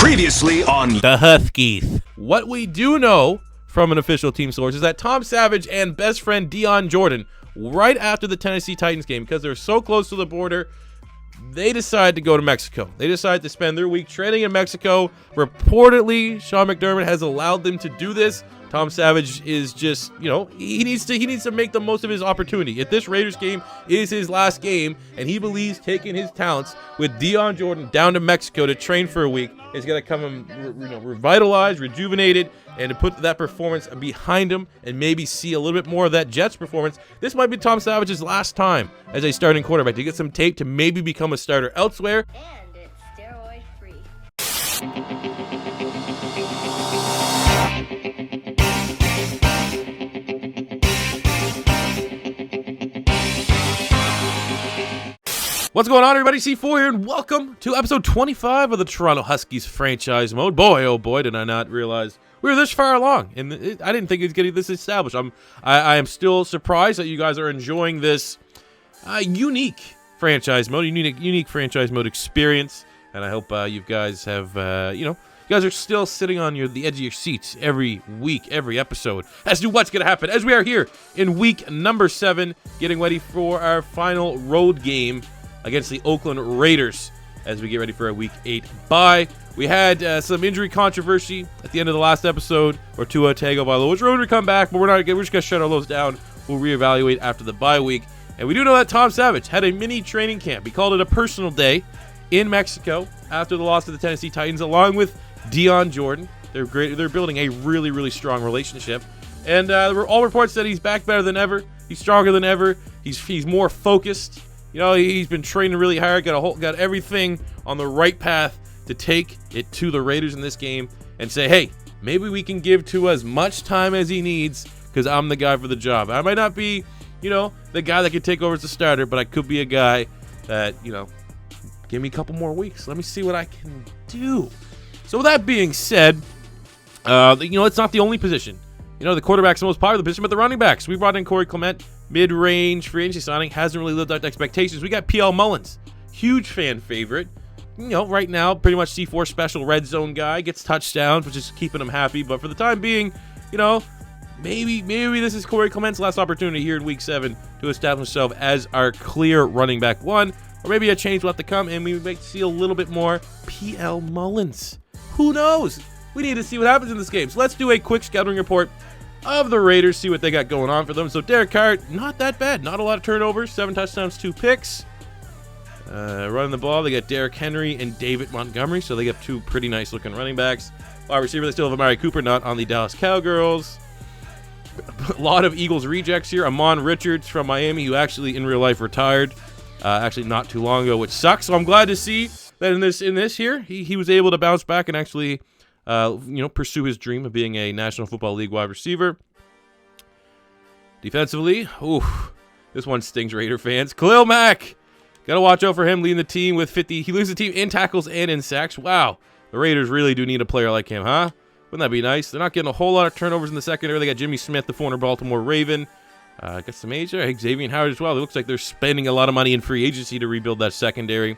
Previously on the Huskies. What we do know from an official team source is that Tom Savage and best friend Dion Jordan, right after the Tennessee Titans game, because they're so close to the border, they decided to go to Mexico. They decided to spend their week training in Mexico. Reportedly, Sean McDermott has allowed them to do this. Tom Savage is just, he needs to make the most of his opportunity. If this Raiders game is his last game, and he believes taking his talents with Dion Jordan down to Mexico to train for a week is going to come him, revitalized, rejuvenated, and to put that performance behind him and maybe see a little bit more of that Jets performance. This might be Tom Savage's last time as a starting quarterback to get some tape to maybe become a starter elsewhere. And it's steroid free. What's going on, everybody? C4 here, and welcome to episode 25 of the Toronto Huskies franchise mode. Boy, oh boy, did I not realize we were this far along, and I didn't think it was getting this established. I am still surprised that you guys are enjoying this unique franchise mode, unique franchise mode experience, and I hope you guys have, you guys are still sitting on the edge of your seats every week, every episode, as to what's going to happen as we are here in week number 7, getting ready for our final road game against the Oakland Raiders as we get ready for a Week 8 bye. We had some injury controversy at the end of the last episode, where Tua Tagovailoa was ready to come back, but we're just going to shut all those down. We'll reevaluate after the bye week. And we do know that Tom Savage had a mini training camp. He called it a personal day in Mexico after the loss to the Tennessee Titans, along with Dion Jordan. They're great. They're building a really, really strong relationship. And all reports said he's back better than ever. He's stronger than ever. He's more focused. He's been training really hard, got everything on the right path to take it to the Raiders in this game and say, hey, maybe we can give Tua as much time as he needs because I'm the guy for the job. I might not be, the guy that could take over as a starter, but I could be a guy that, give me a couple more weeks. Let me see what I can do. So with that being said, it's not the only position. The quarterback's the most popular position, but the running backs. We brought in Corey Clement. Mid-range free agency signing, hasn't really lived up to expectations. We got P.L. Mullins, huge fan favorite. Right now, pretty much C4 special red zone guy, gets touchdowns, which is keeping him happy. But for the time being, maybe this is Corey Clement's last opportunity here in Week 7 to establish himself as our clear running back one. Or maybe a change will have to come, and we might see a little bit more P.L. Mullins. Who knows? We need to see what happens in this game. So let's do a quick scouting report of the Raiders, see what they got going on for them. So Derek Carr, not that bad. Not a lot of turnovers. 7 touchdowns, 2 picks. Running the ball, they got Derrick Henry and David Montgomery. So they got 2 pretty nice looking running backs. Wide receiver, they still have Amari Cooper, not on the Dallas Cowgirls. A lot of Eagles rejects here. Amon Richards from Miami, who actually in real life retired actually not too long ago, which sucks. So I'm glad to see that in this here, he was able to bounce back and actually pursue his dream of being a National Football League wide receiver. Defensively, this one stings, Raider fans. Khalil Mack, gotta watch out for him leading the team with 50. He leads the team in tackles and in sacks. Wow, the Raiders really do need a player like him, huh? Wouldn't that be nice? They're not getting a whole lot of turnovers in the secondary. They got Jimmy Smith, the former Baltimore Raven. Got some age there. Xavier Howard as well. It looks like they're spending a lot of money in free agency to rebuild that secondary.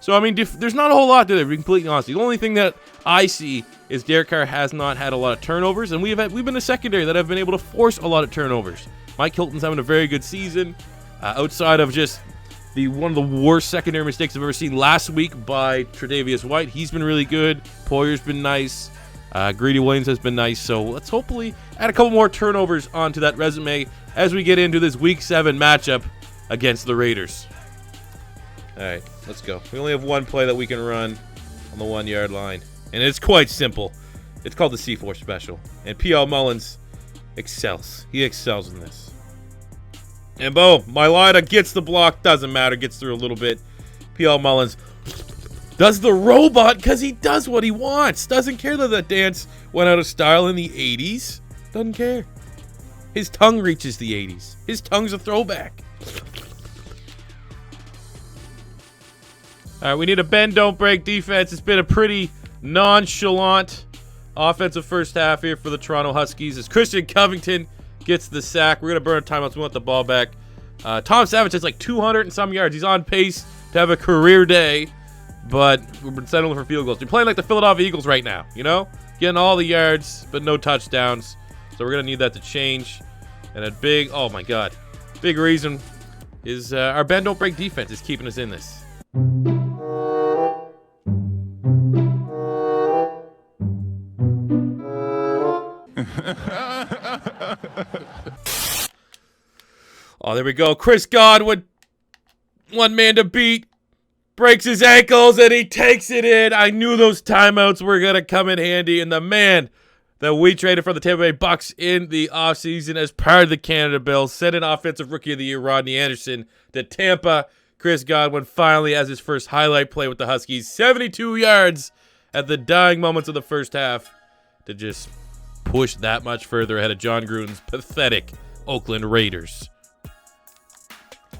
So, there's not a whole lot there, to be completely honest. The only thing that I see is Derek Carr has not had a lot of turnovers, and we've been a secondary that have been able to force a lot of turnovers. Mike Hilton's having a very good season, outside of just one of the worst secondary mistakes I've ever seen last week by Tre'Davious White. He's been really good. Poyer's been nice. Greedy Williams has been nice. So let's hopefully add a couple more turnovers onto that resume as we get into this Week 7 matchup against the Raiders. All right, let's go. We only have one play that we can run on the 1-yard line, and it's quite simple. It's called the C4 special, and P.L. Mullins excels. He excels in this. And boom, Mailata gets the block. Doesn't matter. Gets through a little bit. P.L. Mullins does the robot because he does what he wants. Doesn't care that dance went out of style in the 80s. Doesn't care. His tongue reaches the 80s. His tongue's a throwback. All right, we need a bend, don't break defense. It's been a pretty nonchalant offensive first half here for the Toronto Huskies as Christian Covington gets the sack. We're going to burn a timeout, so we want the ball back. Tom Savage has like 200 and some yards. He's on pace to have a career day. but we're settling for field goals. We're playing like the Philadelphia Eagles right now, you know? Getting all the yards, but no touchdowns. So we're going to need that to change. And a big, oh my God, big reason is our bend don't break defense is keeping us in this. Oh, there we go. Chris Godwin, one man to beat, breaks his ankles, and he takes it in. I knew those timeouts were going to come in handy, and the man that we traded for the Tampa Bay Bucks in the offseason as part of the Canada Bills sent an Offensive Rookie of the Year, Rodney Anderson, to Tampa. Chris Godwin finally has his first highlight play with the Huskies. 72 yards at the dying moments of the first half to just push that much further ahead of John Gruden's pathetic Oakland Raiders.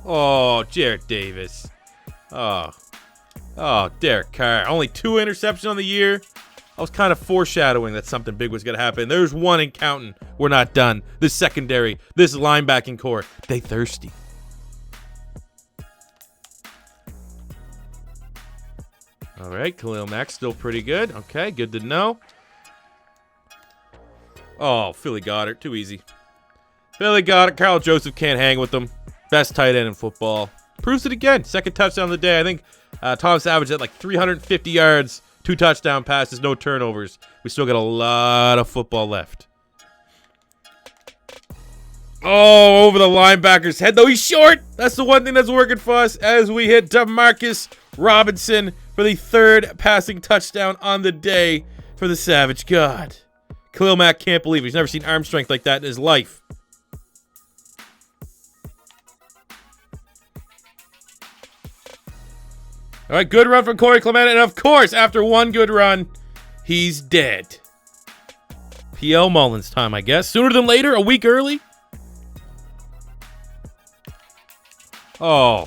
Oh, Jarrett Davis. Oh, Derek Carr. Only 2 interceptions on the year. I was kind of foreshadowing that something big was going to happen. There's one and counting. We're not done. This secondary, this linebacking core, they thirsty. All right, Khalil Mack still pretty good. Okay, good to know. Oh, Philly Goddard, too easy. Philly Goddard, Carl Joseph can't hang with them. Best tight end in football. Proves it again. Second touchdown of the day. I think Tom Savage had like 350 yards, 2 touchdown passes, no turnovers. We still got a lot of football left. Oh, over the linebacker's head, though. He's short. That's the one thing that's working for us as we hit DeMarcus Robinson for the 3rd passing touchdown on the day for the Savage God. Khalil Mack can't believe it. He's never seen arm strength like that in his life. All right, good run from Corey Clement, and of course, after one good run, he's dead. P.L. Mullins time, I guess. Sooner than later, a week early. Oh,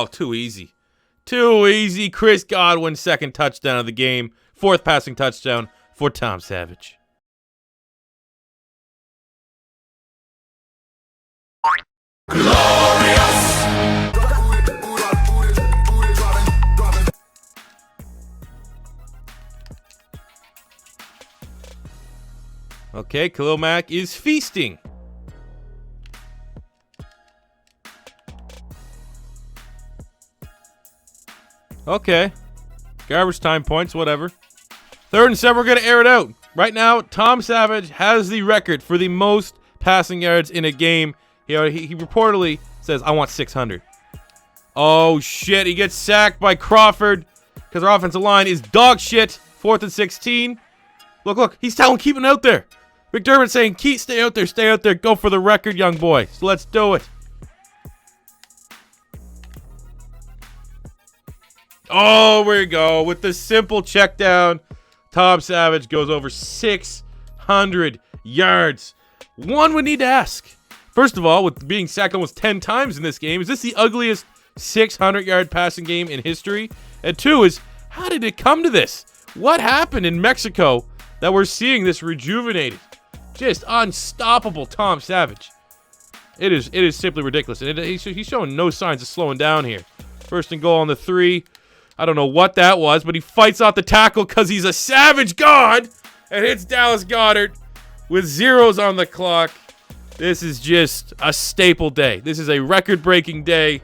too easy. Too easy. Chris Godwin, 2nd touchdown of the game. 4th passing touchdown for Tom Savage. Glorious! Okay, Khalil Mack is feasting. Okay. Garbage time points, whatever. 3rd and 7, we're going to air it out. Right now, Tom Savage has the record for the most passing yards in a game. He reportedly says, I want 600. Oh, shit. He gets sacked by Crawford because our offensive line is dog shit. 4th and 16. Look. He's telling keep it out there. McDermott saying, stay out there. Go for the record, young boy. So let's do it. Oh, there you go. With the simple check down, Tom Savage goes over 600 yards. One would need to ask. First of all, with being sacked almost 10 times in this game, is this the ugliest 600-yard passing game in history? And 2 is, how did it come to this? What happened in Mexico that we're seeing this rejuvenated, just unstoppable Tom Savage? It is simply ridiculous. And he's showing no signs of slowing down here. 1st and goal on the 3. I don't know what that was, but he fights off the tackle because he's a Savage God and hits Dallas Goedert with 0s on the clock. This is just a staple day. This is a record-breaking day.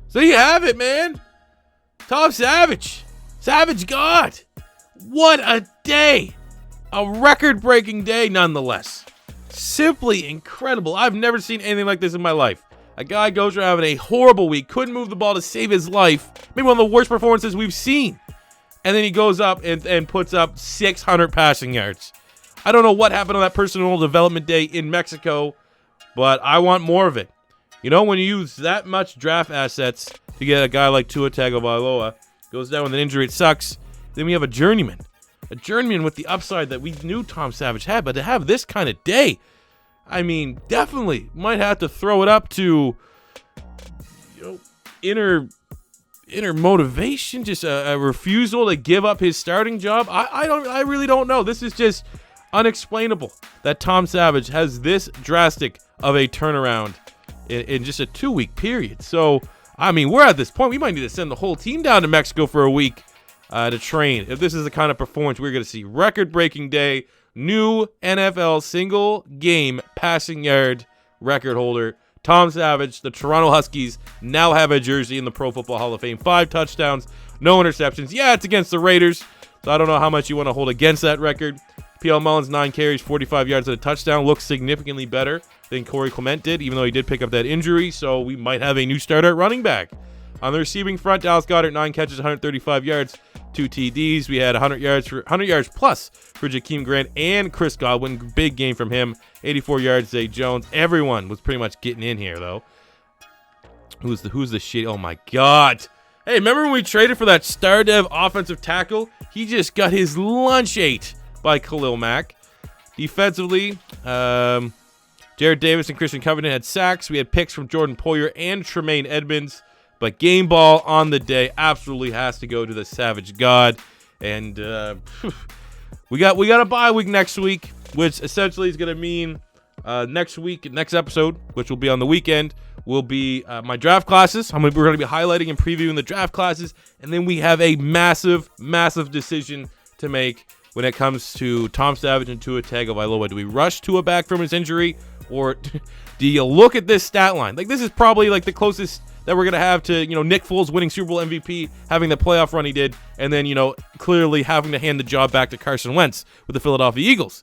So you have it, man. Tom Savage. Savage God. What a day. A record-breaking day nonetheless. Simply incredible. I've never seen anything like this in my life. A guy goes from having a horrible week, couldn't move the ball to save his life, maybe one of the worst performances we've seen. And then he goes up and puts up 600 passing yards. I don't know what happened on that personal development day in Mexico, but I want more of it. You know, when you use that much draft assets to get a guy like Tua Tagovailoa, goes down with an injury, it sucks. Then we have a journeyman with the upside that we knew Tom Savage had, but to have this kind of day, I mean, definitely might have to throw it up to, inner motivation, just a refusal to give up his starting job. I really don't know. This is just unexplainable that Tom Savage has this drastic of a turnaround in just a 2-week period. So, I mean, we're at this point. We might need to send the whole team down to Mexico for a week. to train. If this is the kind of performance we're going to see, record-breaking day, new NFL single-game passing yard record holder, Tom Savage. The Toronto Huskies now have a jersey in the Pro Football Hall of Fame. 5 touchdowns, no interceptions. Yeah, it's against the Raiders, so I don't know how much you want to hold against that record. P.L. Mullins, 9 carries, 45 yards and a touchdown. Looks significantly better than Corey Clement did, even though he did pick up that injury, so we might have a new starter at running back. On the receiving front, Dallas Goedert, 9 catches, 135 yards, 2 TDs. We had 100 yards plus for Jakeem Grant and Chris Godwin. Big game from him. 84 yards, Zay Jones. Everyone was pretty much getting in here, though. Who's the shit? Oh, my God. Hey, remember when we traded for that star dev offensive tackle? He just got his lunch ate by Khalil Mack. Defensively, Jared Davis and Christian Covington had sacks. We had picks from Jordan Poyer and Tremaine Edmonds. But game ball on the day absolutely has to go to the Savage God. And we got a bye week next week, which essentially is going to mean next episode, which will be on the weekend, will be my draft classes. We're going to be highlighting and previewing the draft classes. And then we have a massive, massive decision to make when it comes to Tom Savage and Tua Tagovailoa. Do we rush Tua back from his injury, or do you look at this stat line? Like, this is probably like the closest that we're going to have to, Nick Foles winning Super Bowl MVP, having the playoff run he did, and then, clearly having to hand the job back to Carson Wentz with the Philadelphia Eagles.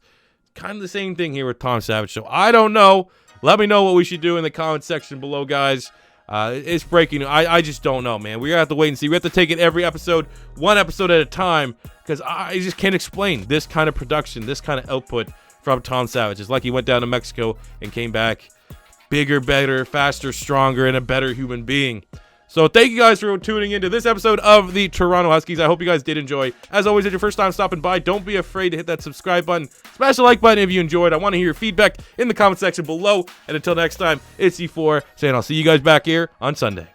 Kind of the same thing here with Tom Savage. So I don't know. Let me know what we should do in the comment section below, guys. It's breaking. I just don't know, man. We're going to have to wait and see. We have to take it every episode, one episode at a time, because I just can't explain this kind of production, this kind of output from Tom Savage. It's like he went down to Mexico and came back bigger, better, faster, stronger, and a better human being. So thank you guys for tuning into this episode of the Toronto Huskies. I hope you guys did enjoy. As always, if it's your first time stopping by, don't be afraid to hit that subscribe button. Smash the like button if you enjoyed. I want to hear your feedback in the comment section below. And until next time, it's C4 saying I'll see you guys back here on Sunday.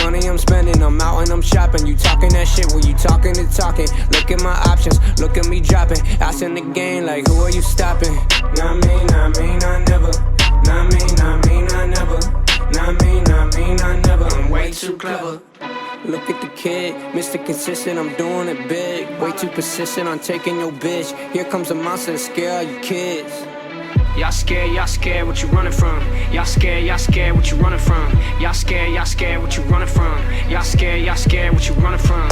Money I'm spending, I'm out and I'm shopping. You talking that shit, well you talking and talking. Look at my options, look at me dropping. Ass in the game, like who are you stopping? Not me, not me, not never. Not me, not me, not never. Not me, not me, not never. I'm way too clever. Look at the kid, Mr. Consistent, I'm doing it big. Way too persistent, I'm taking your bitch. Here comes a monster to scare all you kids. Y'all scared, what you running from? Y'all scared, what you running from? Y'all scared, what you running from? Y'all scared, what you running from?